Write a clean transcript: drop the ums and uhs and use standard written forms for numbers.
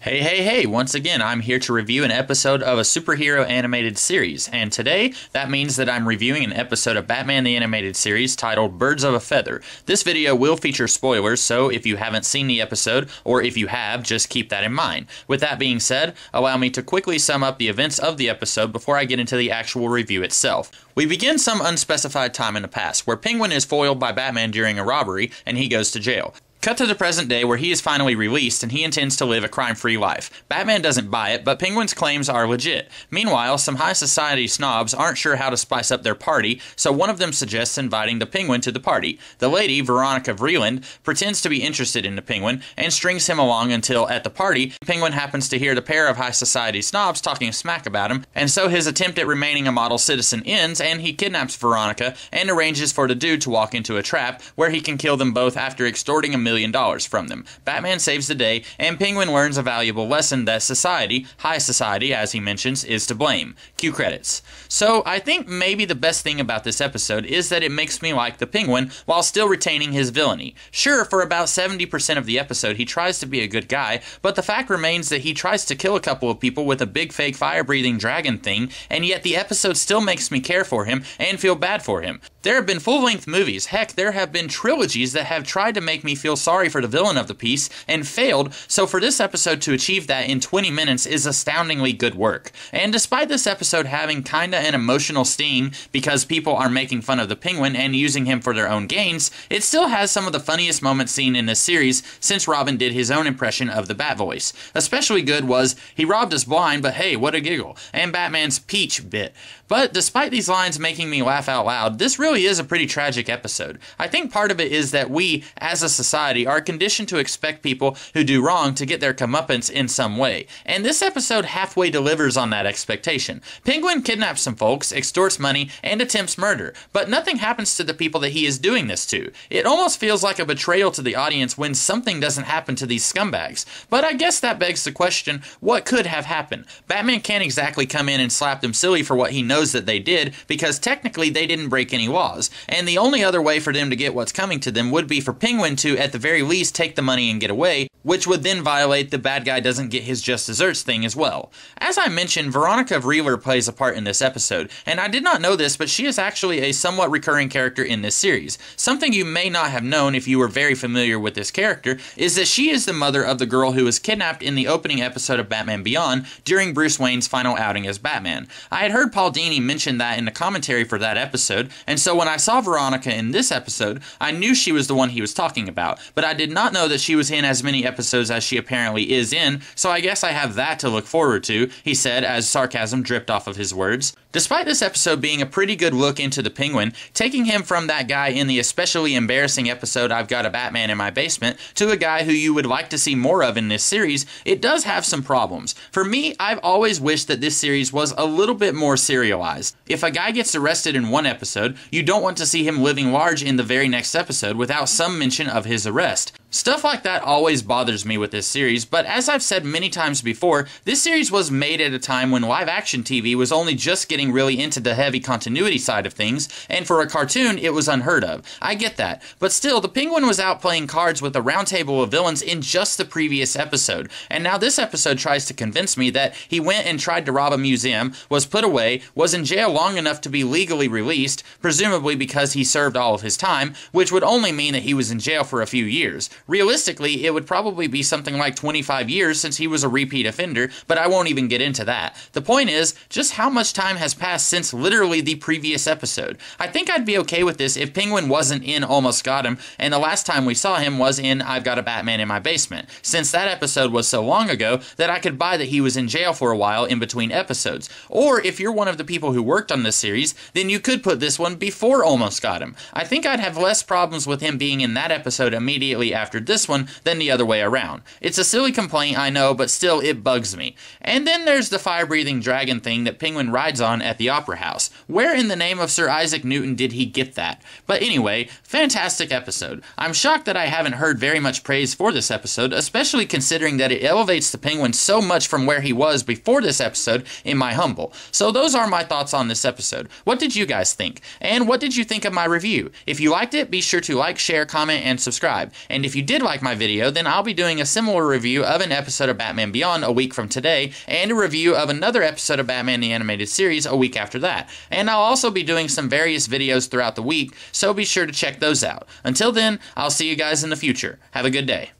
Hey, once again, I'm here to review an episode of a superhero animated series, and today, that means that I'm reviewing an episode of Batman the Animated Series titled Birds of a Feather. This video will feature spoilers, so if you haven't seen the episode, or if you have, just keep that in mind. With that being said, allow me to quickly sum up the events of the episode before I get into the actual review itself. We begin some unspecified time in the past, where Penguin is foiled by Batman during a robbery, and he goes to jail. Cut to the present day where he is finally released and he intends to live a crime-free life. Batman doesn't buy it, but Penguin's claims are legit. Meanwhile, some high society snobs aren't sure how to spice up their party, so one of them suggests inviting the Penguin to the party. The lady, Veronica Vreeland, pretends to be interested in the Penguin and strings him along until, at the party, Penguin happens to hear the pair of high society snobs talking smack about him, and so his attempt at remaining a model citizen ends and he kidnaps Veronica and arranges for the dude to walk into a trap where he can kill them both after extorting $1 million from them. Batman saves the day, and Penguin learns a valuable lesson that society, high society as he mentions, is to blame. Cue credits. So I think maybe the best thing about this episode is that it makes me like the Penguin while still retaining his villainy. Sure, for about 70% of the episode he tries to be a good guy, but the fact remains that he tries to kill a couple of people with a big fake fire-breathing dragon thing, and yet the episode still makes me care for him and feel bad for him. There have been full-length movies, heck, there have been trilogies that have tried to make me feel sorry for the villain of the piece and failed, so for this episode to achieve that in 20 minutes is astoundingly good work. And despite this episode having kinda an emotional sting because people are making fun of the Penguin and using him for their own gains, it still has some of the funniest moments seen in this series since Robin did his own impression of the Bat voice. Especially good was, "He robbed us blind, but hey, what a giggle," and Batman's Peach bit. But despite these lines making me laugh out loud, this really is a pretty tragic episode. I think part of it is that we, as a society, are conditioned to expect people who do wrong to get their comeuppance in some way. And this episode halfway delivers on that expectation. Penguin kidnaps some folks, extorts money, and attempts murder, but nothing happens to the people that he is doing this to. It almost feels like a betrayal to the audience when something doesn't happen to these scumbags. But I guess that begs the question, what could have happened? Batman can't exactly come in and slap them silly for what he knows that they did, because technically they didn't break any laws, and the only other way for them to get what's coming to them would be for Penguin to, at the very least, take the money and get away, which would then violate the bad guy doesn't get his just desserts thing as well. As I mentioned, Veronica Vreeland plays a part in this episode, and I did not know this, but she is actually a somewhat recurring character in this series. Something you may not have known if you were very familiar with this character is that she is the mother of the girl who was kidnapped in the opening episode of Batman Beyond during Bruce Wayne's final outing as Batman. I had heard Paul Dini mention that in the commentary for that episode, and so when I saw Veronica in this episode, I knew she was the one he was talking about, but I did not know that she was in as many episodes as she apparently is in, so I guess I have that to look forward to, he said as sarcasm dripped off of his words. Despite this episode being a pretty good look into the Penguin, taking him from that guy in the especially embarrassing episode I've Got a Batman in My Basement to a guy who you would like to see more of in this series, it does have some problems. For me, I've always wished that this series was a little bit more serialized. If a guy gets arrested in one episode, you don't want to see him living large in the very next episode without some mention of his arrest. Stuff like that always bothers me with this series, but as I've said many times before, this series was made at a time when live-action TV was only just getting really into the heavy continuity side of things, and for a cartoon, it was unheard of. I get that, but still, the Penguin was out playing cards with a round table of villains in just the previous episode, and now this episode tries to convince me that he went and tried to rob a museum, was put away, was in jail long enough to be legally released, presumably because he served all of his time, which would only mean that he was in jail for a few years. Realistically, it would probably be something like 25 years since he was a repeat offender, but I won't even get into that. The point is, just how much time has passed since literally the previous episode. I think I'd be okay with this if Penguin wasn't in Almost Got Him, and the last time we saw him was in I've Got a Batman in My Basement, since that episode was so long ago that I could buy that he was in jail for a while in between episodes. Or if you're one of the people who worked on this series, then you could put this one before Almost Got Him. I think I'd have less problems with him being in that episode immediately after this one than the other way around. It's a silly complaint, I know, but still it bugs me. And then there's the fire-breathing dragon thing that Penguin rides on at the Opera House. Where in the name of Sir Isaac Newton did he get that? But anyway, fantastic episode. I'm shocked that I haven't heard very much praise for this episode, especially considering that it elevates the Penguin so much from where he was before this episode in my humble. So those are my thoughts on this episode. What did you guys think? And what did you think of my review? If you liked it, be sure to like, share, comment, and subscribe. And if you did like my video, then I'll be doing a similar review of an episode of Batman Beyond a week from today, and a review of another episode of Batman the Animated Series a week after that. And I'll also be doing some various videos throughout the week, so be sure to check those out. Until then, I'll see you guys in the future. Have a good day.